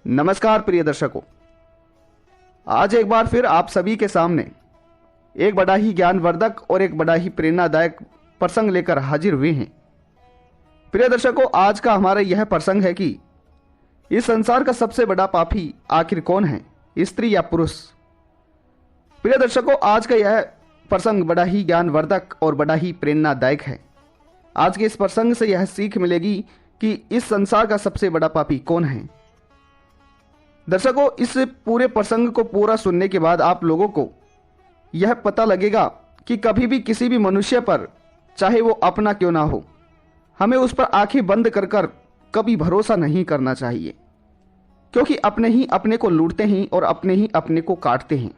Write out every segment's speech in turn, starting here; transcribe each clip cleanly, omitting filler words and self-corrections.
नमस्कार प्रिय दर्शकों, आज एक बार फिर आप सभी के सामने एक बड़ा ही ज्ञानवर्धक और एक बड़ा ही प्रेरणादायक प्रसंग लेकर हाजिर हुए हैं। प्रिय दर्शकों, आज का हमारा यह प्रसंग है कि इस संसार का सबसे बड़ा पापी आखिर कौन है, स्त्री या पुरुष। प्रिय दर्शकों, आज का यह प्रसंग बड़ा ही ज्ञानवर्धक और बड़ा ही प्रेरणादायक है। आज के इस प्रसंग से यह सीख मिलेगी कि इस संसार का सबसे बड़ा पापी कौन है। दर्शकों, इस पूरे प्रसंग को पूरा सुनने के बाद आप लोगों को यह पता लगेगा कि कभी भी किसी भी मनुष्य पर, चाहे वो अपना क्यों ना हो, हमें उस पर आंखें बंद कर कर कभी भरोसा नहीं करना चाहिए, क्योंकि अपने ही अपने को लूटते हैं और अपने ही अपने को काटते हैं।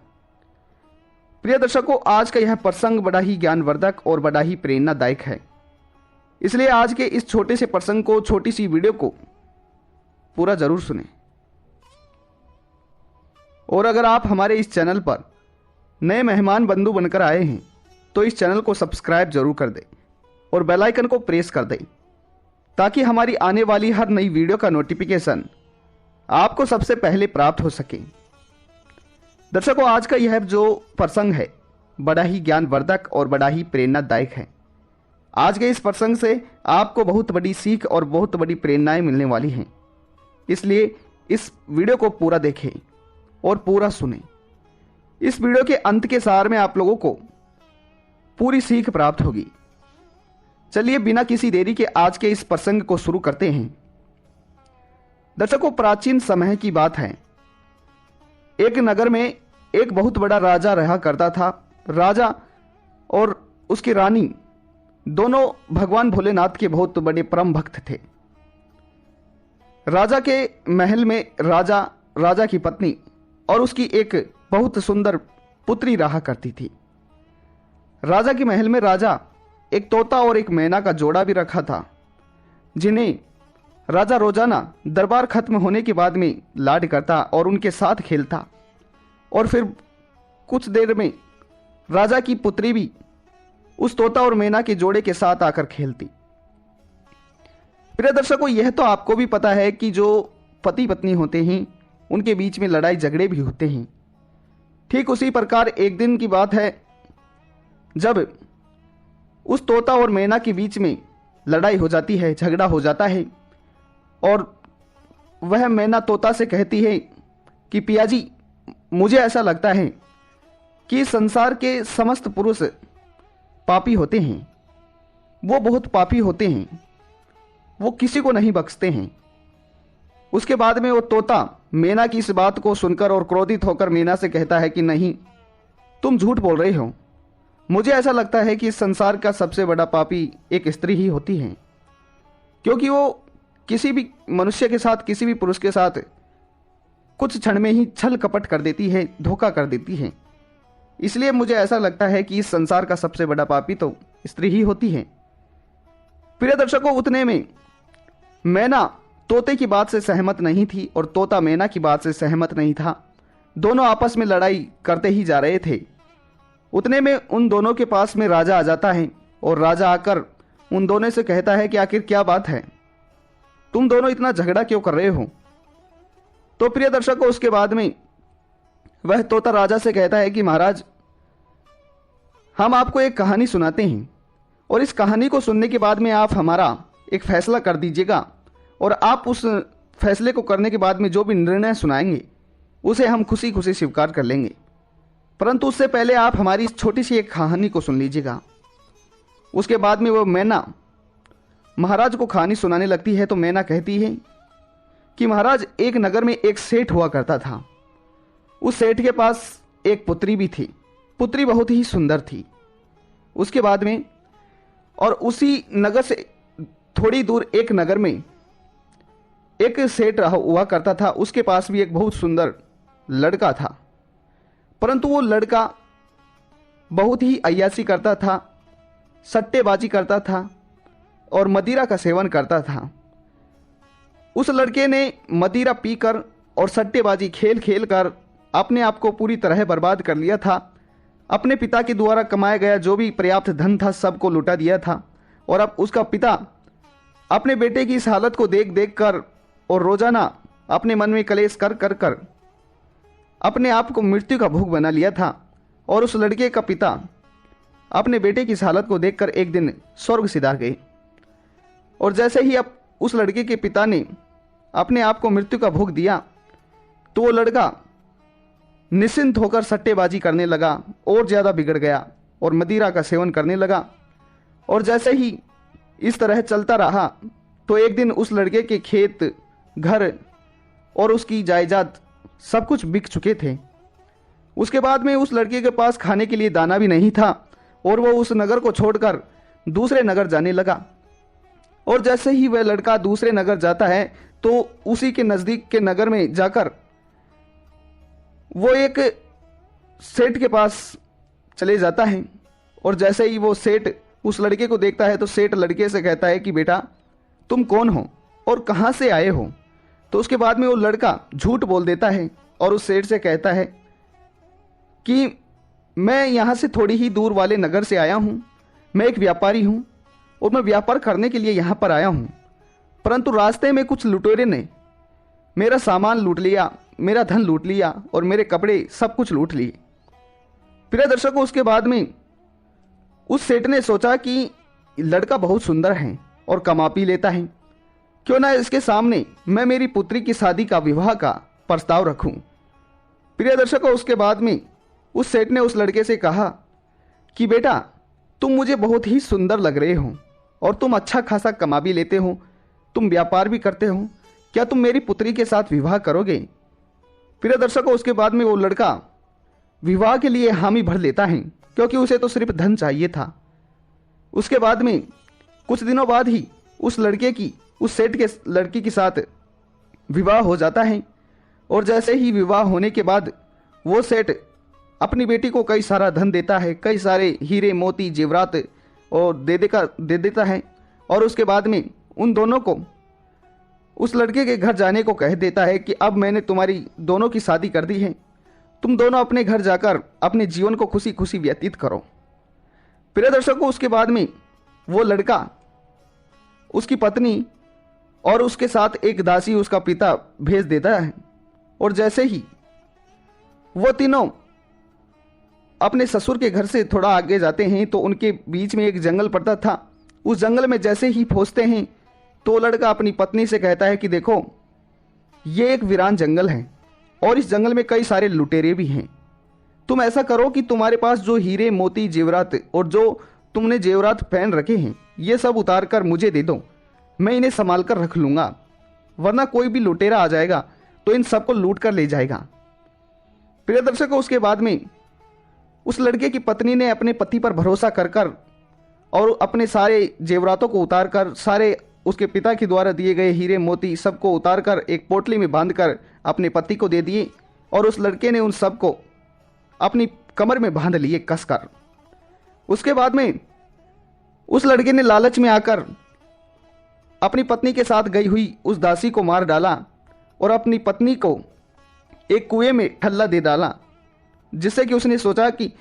प्रिय दर्शकों, आज का यह प्रसंग बड़ा ही ज्ञानवर्धक और बड़ा ही प्रेरणादायक है, इसलिए आज के इस छोटे से प्रसंग को, छोटी सी वीडियो को पूरा जरूर सुनें। और अगर आप हमारे इस चैनल पर नए मेहमान बंधु बनकर आए हैं तो इस चैनल को सब्सक्राइब जरूर कर दें और बेल आइकन को प्रेस कर दें, ताकि हमारी आने वाली हर नई वीडियो का नोटिफिकेशन आपको सबसे पहले प्राप्त हो सके। दर्शकों, आज का यह जो प्रसंग है बड़ा ही ज्ञानवर्धक और बड़ा ही प्रेरणादायक है। आज के इस प्रसंग से आपको बहुत बड़ी सीख और बहुत बड़ी प्रेरणाएं मिलने वाली हैं, इसलिए इस वीडियो को पूरा देखें और पूरा सुने। इस वीडियो के अंत के सार में आप लोगों को पूरी सीख प्राप्त होगी। चलिए बिना किसी देरी के आज के इस प्रसंग को शुरू करते हैं। दर्शकों, प्राचीन समय की बात है। एक नगर में एक बहुत बड़ा राजा रहा करता था। राजा और उसकी रानी दोनों भगवान भोलेनाथ के बहुत बड़े परम भक्त थे। राजा के महल में राजा की पत्नी और उसकी एक बहुत सुंदर पुत्री रहा करती थी। राजा के महल में राजा एक तोता और एक मैना का जोड़ा भी रखा था, जिन्हें राजा रोजाना दरबार खत्म होने के बाद में लाड करता और उनके साथ खेलता, और फिर कुछ देर में राजा की पुत्री भी उस तोता और मैना के जोड़े के साथ आकर खेलती। प्रिय दर्शकों, यह तो आपको भी पता है कि जो पति पत्नी होते हैं उनके बीच में लड़ाई झगड़े भी होते हैं। ठीक उसी प्रकार एक दिन की बात है जब उस तोता और मैना के बीच में लड़ाई हो जाती है, झगड़ा हो जाता है, और वह मैना तोता से कहती है कि पिया जी, मुझे ऐसा लगता है कि संसार के समस्त पुरुष पापी होते हैं। वो बहुत पापी होते हैं, वो किसी को नहीं बख्शते हैं। उसके बाद में वो तोता मैना की इस बात को सुनकर और क्रोधित होकर मैना से कहता है कि नहीं, तुम झूठ बोल रहे हो। मुझे ऐसा लगता है कि इस संसार का सबसे बड़ा पापी एक स्त्री ही होती है, क्योंकि वो किसी भी मनुष्य के साथ, किसी भी पुरुष के साथ कुछ क्षण में ही छल कपट कर देती है, धोखा कर देती है। इसलिए मुझे ऐसा लगता है कि इस संसार का सबसे बड़ा पापी तो स्त्री ही होती है। प्रिय दर्शकों, उतने में मैना तोते की बात से सहमत नहीं थी और तोता मैना की बात से सहमत नहीं था। दोनों आपस में लड़ाई करते ही जा रहे थे। उतने में उन दोनों के पास में राजा आ जाता है और राजा आकर उन दोनों से कहता है कि आखिर क्या बात है, तुम दोनों इतना झगड़ा क्यों कर रहे हो। तो प्रिय दर्शकों, उसके बाद में वह तोता राजा से कहता है कि महाराज, हम आपको एक कहानी सुनाते हैं और इस कहानी को सुनने के बाद में आप हमारा एक फैसला कर दीजिएगा, और आप उस फैसले को करने के बाद में जो भी निर्णय सुनाएंगे उसे हम खुशी खुशी स्वीकार कर लेंगे। परंतु उससे पहले आप हमारी इस छोटी सी एक कहानी को सुन लीजिएगा। उसके बाद में वो मैना महाराज को कहानी सुनाने लगती है। तो मैना कहती है कि महाराज, एक नगर में एक सेठ हुआ करता था। उस सेठ के पास एक पुत्री भी थी। पुत्री बहुत ही सुंदर थी। उसके बाद में और उसी नगर से थोड़ी दूर एक नगर में एक सेठ हुआ करता था। उसके पास भी एक बहुत सुंदर लड़का था, परंतु वो लड़का बहुत ही अय्यासी करता था, सट्टेबाजी करता था और मदिरा का सेवन करता था। उस लड़के ने मदिरा पीकर और सट्टेबाजी खेल खेल कर अपने आप को पूरी तरह बर्बाद कर लिया था। अपने पिता के द्वारा कमाया गया जो भी पर्याप्त धन था सबको लुटा दिया था, और अब उसका पिता अपने बेटे की इस हालत को देख देख कर और रोजाना अपने मन में कलेश कर कर कर अपने आप को मृत्यु का भोग बना लिया था। और उस लड़के का पिता अपने बेटे की इस हालत को देखकर एक दिन स्वर्ग सिधार गए। और जैसे ही अब उस लड़के के पिता ने अपने आप को मृत्यु का भोग दिया तो वो लड़का निश्चिंत होकर सट्टेबाजी करने लगा और ज़्यादा बिगड़ गया और मदिरा का सेवन करने लगा। और जैसे ही इस तरह चलता रहा तो एक दिन उस लड़के के खेत, घर और उसकी जायदाद सब कुछ बिक चुके थे। उसके बाद में उस लड़के के पास खाने के लिए दाना भी नहीं था और वो उस नगर को छोड़कर दूसरे नगर जाने लगा। और जैसे ही वह लड़का दूसरे नगर जाता है तो उसी के नज़दीक के नगर में जाकर वो एक सेठ के पास चले जाता है। और जैसे ही वो सेठ उस लड़के को देखता है तो सेठ लड़के से कहता है कि बेटा तुम कौन हो और कहाँ से आए हो। तो उसके बाद में वो लड़का झूठ बोल देता है और उस सेठ से कहता है कि मैं यहाँ से थोड़ी ही दूर वाले नगर से आया हूँ, मैं एक व्यापारी हूँ और मैं व्यापार करने के लिए यहाँ पर आया हूँ, परंतु रास्ते में कुछ लुटेरे ने मेरा सामान लूट लिया, मेरा धन लूट लिया और मेरे कपड़े सब कुछ लूट लिए। प्रिय दर्शकों, उसके बाद में उस सेठ ने सोचा कि लड़का बहुत सुंदर है और कमा भी लेता है, क्यों ना इसके सामने मैं मेरी पुत्री की शादी का, विवाह का प्रस्ताव रखूं। प्रिय दर्शकों, उसके बाद में उस सेठ ने उस लड़के से कहा कि बेटा तुम मुझे बहुत ही सुंदर लग रहे हो और तुम अच्छा खासा कमा भी लेते हो, तुम व्यापार भी करते हो, क्या तुम मेरी पुत्री के साथ विवाह करोगे। प्रिय दर्शकों, उसके बाद में वो लड़का विवाह के लिए हामी भर लेता है क्योंकि उसे तो सिर्फ धन चाहिए था। उसके बाद में कुछ दिनों बाद ही उस लड़के की उस सेठ के लड़की के साथ विवाह हो जाता है। और जैसे ही विवाह होने के बाद वो सेठ अपनी बेटी को कई सारा धन देता है, कई सारे हीरे मोती जेवरात और दे देता है। और उसके बाद में उन दोनों को उस लड़के के घर जाने को कह देता है कि अब मैंने तुम्हारी दोनों की शादी कर दी है, तुम दोनों अपने घर जाकर अपने जीवन को खुशी खुशी व्यतीत करो। प्रिय दर्शकों, उसके बाद में वो लड़का उसकी पत्नी और उसके साथ एक दासी उसका पिता भेज देता है। और जैसे ही वो तीनों अपने ससुर के घर से थोड़ा आगे जाते हैं तो उनके बीच में एक जंगल पड़ता था। उस जंगल में जैसे ही पहुंचते हैं तो लड़का अपनी पत्नी से कहता है कि देखो ये एक वीरान जंगल है और इस जंगल में कई सारे लुटेरे भी हैं, तुम ऐसा करो कि तुम्हारे पास जो हीरे मोती जेवरात और जो तुमने जेवरात पहन रखे हैं ये सब उतार कर मुझे दे दो, मैं इन्हें संभाल कर रख लूँगा, वरना कोई भी लुटेरा आ जाएगा तो इन सबको लूट कर ले जाएगा। प्रिय दर्शकों, उसके बाद में उस लड़के की पत्नी ने अपने पति पर भरोसा कर कर और अपने सारे जेवरातों को उतार कर, सारे उसके पिता के द्वारा दिए गए हीरे मोती सबको उतार कर एक पोटली में बांध कर अपने पति को दे दिए। और उस लड़के ने उन सबको अपनी कमर में बांध लिए कसकर। उसके बाद में उस लड़के ने लालच में आकर अपनी पत्नी के साथ गई हुई उस दासी को मार डाला और अपनी पत्नी को एक कुएं में ठल्ला दे डाला, जिससे कि उसने सोचा कि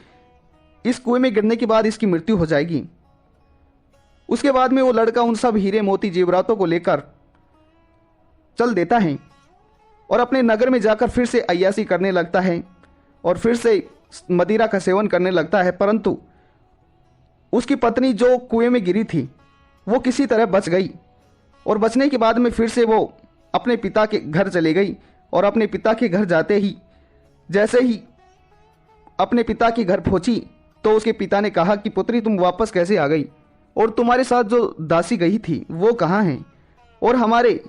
इस कुएं में गिरने के बाद इसकी मृत्यु हो जाएगी। उसके बाद में वो लड़का उन सब हीरे मोती जेवरातों को लेकर चल देता है और अपने नगर में जाकर फिर से अय्यासी करने लगता है और फिर से मदिरा का सेवन करने लगता है। परंतु उसकी पत्नी जो कुएं में गिरी थी वो किसी तरह बच गई और बचने के बाद में फिर से वो अपने पिता के घर चले गई। और अपने पिता के घर जाते ही जैसे ही अपने पिता के घर पहुंची तो उसके पिता ने कहा कि पुत्री तुम वापस कैसे आ गई और तुम्हारे साथ जो दासी गई थी वो कहाँ हैं और हमारे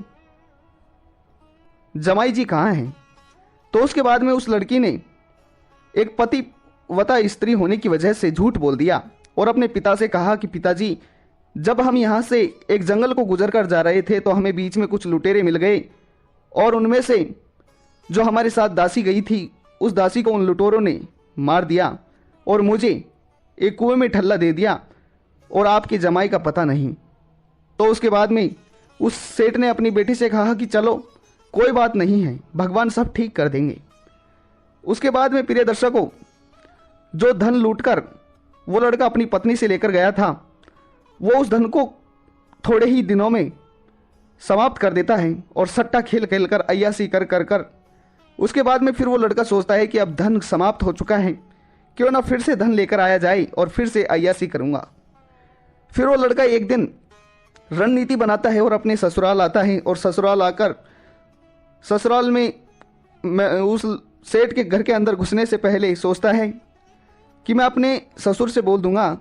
जमाई जी कहाँ हैं। तो उसके बाद में उस लड़की ने एक पतिव्रता स्त्री होने की वजह से झूठ बोल दिया और अपने पिता से कहा कि पिताजी, जब हम यहाँ से एक जंगल को गुजर कर जा रहे थे तो हमें बीच में कुछ लुटेरे मिल गए और उनमें से जो हमारे साथ दासी गई थी उस दासी को उन लुटेरों ने मार दिया और मुझे एक कुएं में ठल्ला दे दिया और आपके जमाई का पता नहीं। तो उसके बाद में उस सेठ ने अपनी बेटी से कहा कि चलो कोई बात नहीं है, भगवान सब ठीक कर देंगे। उसके बाद में प्रिय दर्शकों, जो धन लूटकर वो लड़का अपनी पत्नी से लेकर गया था वो उस धन को थोड़े ही दिनों में समाप्त कर देता है और सट्टा खेल खेल कर अय्यासी कर कर कर उसके बाद में फिर वो लड़का सोचता है कि अब धन समाप्त हो चुका है, क्यों ना फिर से धन लेकर आया जाए और फिर से अय्यासी करूँगा। फिर वो लड़का एक दिन रणनीति बनाता है और अपने ससुराल आता है और ससुराल आकर ससुराल में उस सेठ के घर के अंदर घुसने से पहले सोचता है कि मैं अपने ससुर से बोल दूंगा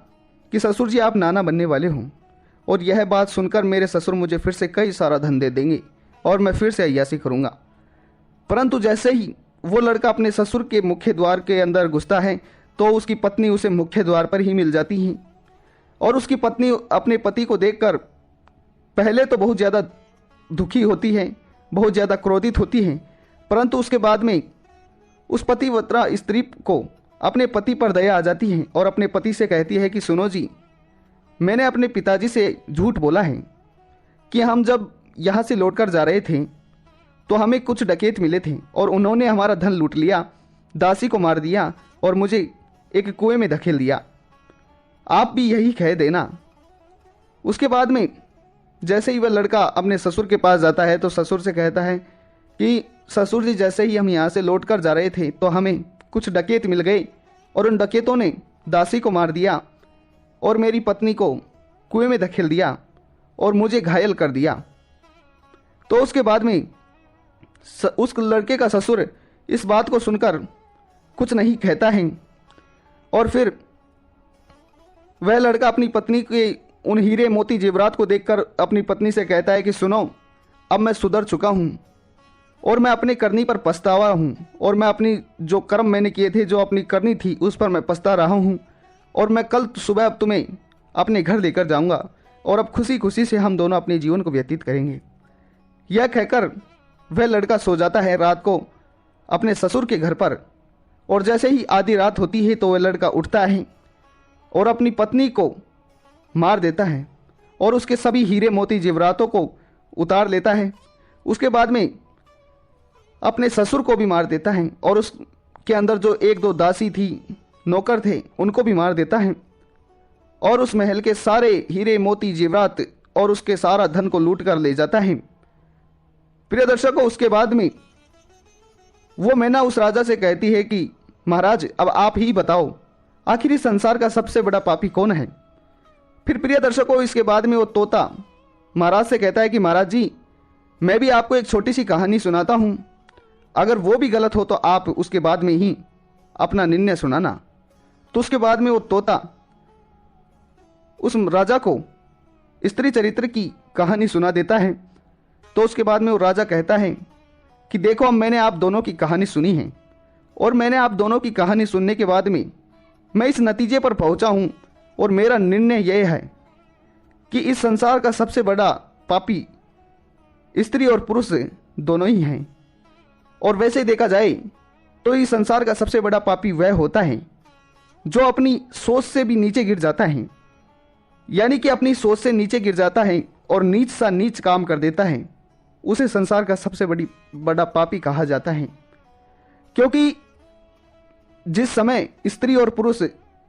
कि ससुर जी आप नाना बनने वाले हों, और यह बात सुनकर मेरे ससुर मुझे फिर से कई सारा धन दे देंगे और मैं फिर से अय्यासी करूँगा। परंतु जैसे ही वो लड़का अपने ससुर के मुख्य द्वार के अंदर घुसता है तो उसकी पत्नी उसे मुख्य द्वार पर ही मिल जाती है, और उसकी पत्नी अपने पति को देखकर पहले तो बहुत ज़्यादा दुखी होती है, बहुत ज़्यादा क्रोधित होती है, परंतु उसके बाद में उस पतिव्रता स्त्री को अपने पति पर दया आ जाती है और अपने पति से कहती है कि सुनो जी, मैंने अपने पिताजी से झूठ बोला है कि हम जब यहाँ से लौटकर जा रहे थे तो हमें कुछ डकैत मिले थे और उन्होंने हमारा धन लूट लिया, दासी को मार दिया और मुझे एक कुएं में धकेल दिया। आप भी यही कह देना। उसके बाद में जैसे ही वह लड़का अपने ससुर के पास जाता है तो ससुर से कहता है कि ससुर जी, जैसे ही हम यहाँ से लौटकर जा रहे थे तो हमें कुछ डकैत मिल गए और उन डकैतों ने दासी को मार दिया और मेरी पत्नी को कुएं में धकेल दिया और मुझे घायल कर दिया। तो उसके बाद में उस लड़के का ससुर इस बात को सुनकर कुछ नहीं कहता है और फिर वह लड़का अपनी पत्नी के उन हीरे मोती जेवरात को देखकर अपनी पत्नी से कहता है कि सुनो, अब मैं सुधर चुका हूँ और मैं अपने करनी पर पछतावा हूँ, और मैं अपनी जो कर्म मैंने किए थे, जो अपनी करनी थी, उस पर मैं पछता रहा हूँ, और मैं कल सुबह अब तुम्हें अपने घर लेकर जाऊँगा और अब खुशी खुशी से हम दोनों अपने जीवन को व्यतीत करेंगे। यह कहकर वह लड़का सो जाता है रात को अपने ससुर के घर पर, और जैसे ही आधी रात होती है तो वह लड़का उठता है और अपनी पत्नी को मार देता है और उसके सभी हीरे मोती जेवरातों को उतार लेता है। उसके बाद में अपने ससुर को भी मार देता है और उसके अंदर जो एक दो दासी थी, नौकर थे, उनको भी मार देता है और उस महल के सारे हीरे मोती जेवरात और उसके सारा धन को लूट कर ले जाता है। प्रिय दर्शकों, उसके बाद में वो मैना उस राजा से कहती है कि महाराज, अब आप ही बताओ आखिर इस संसार का सबसे बड़ा पापी कौन है। फिर प्रिय दर्शकों, इसके बाद में वो तोता महाराज से कहता है कि महाराज जी, मैं भी आपको एक छोटी सी कहानी सुनाता हूँ, अगर वो भी गलत हो तो आप उसके बाद में ही अपना निर्णय सुनाना। तो उसके बाद में वो तोता उस राजा को स्त्री चरित्र की कहानी सुना देता है। तो उसके बाद में वो राजा कहता है कि देखो, अब मैंने आप दोनों की कहानी सुनी है और मैंने आप दोनों की कहानी सुनने के बाद में मैं इस नतीजे पर पहुंचा हूं और मेरा निर्णय यह है कि इस संसार का सबसे बड़ा पापी स्त्री और पुरुष दोनों ही हैं। और वैसे देखा जाए तो इस संसार का सबसे बड़ा पापी वह होता है जो अपनी सोच से भी नीचे गिर जाता है, यानी कि अपनी सोच से नीचे गिर जाता है और नीच सा नीच काम कर देता है, उसे संसार का सबसे बड़ा पापी कहा जाता है। क्योंकि जिस समय स्त्री और पुरुष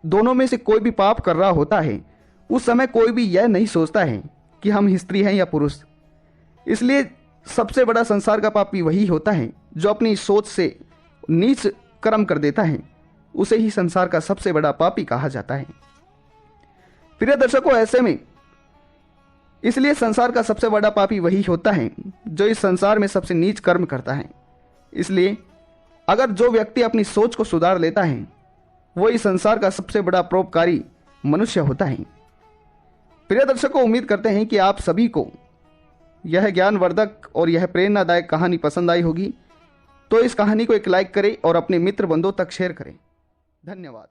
दोनों में से कोई भी पाप कर रहा होता है, उस समय कोई भी यह नहीं सोचता है कि हम स्त्री हैं या पुरुष। इसलिए सबसे बड़ा संसार का पापी वही होता है जो अपनी सोच से नीच कर्म कर देता है, उसे ही संसार का सबसे बड़ा पापी कहा जाता है। प्रिय दर्शकों, ऐसे में इसलिए संसार का सबसे बड़ा पापी वही होता है जो इस संसार में सबसे नीच कर्म करता है। इसलिए अगर जो व्यक्ति अपनी सोच को सुधार लेता है, वो इस संसार का सबसे बड़ा परोपकारी मनुष्य होता है। प्रिय दर्शकों, उम्मीद करते हैं कि आप सभी को यह ज्ञानवर्धक और यह प्रेरणादायक कहानी पसंद आई होगी। तो इस कहानी को एक लाइक करें और अपने मित्र बंधुओं तक शेयर करें। धन्यवाद।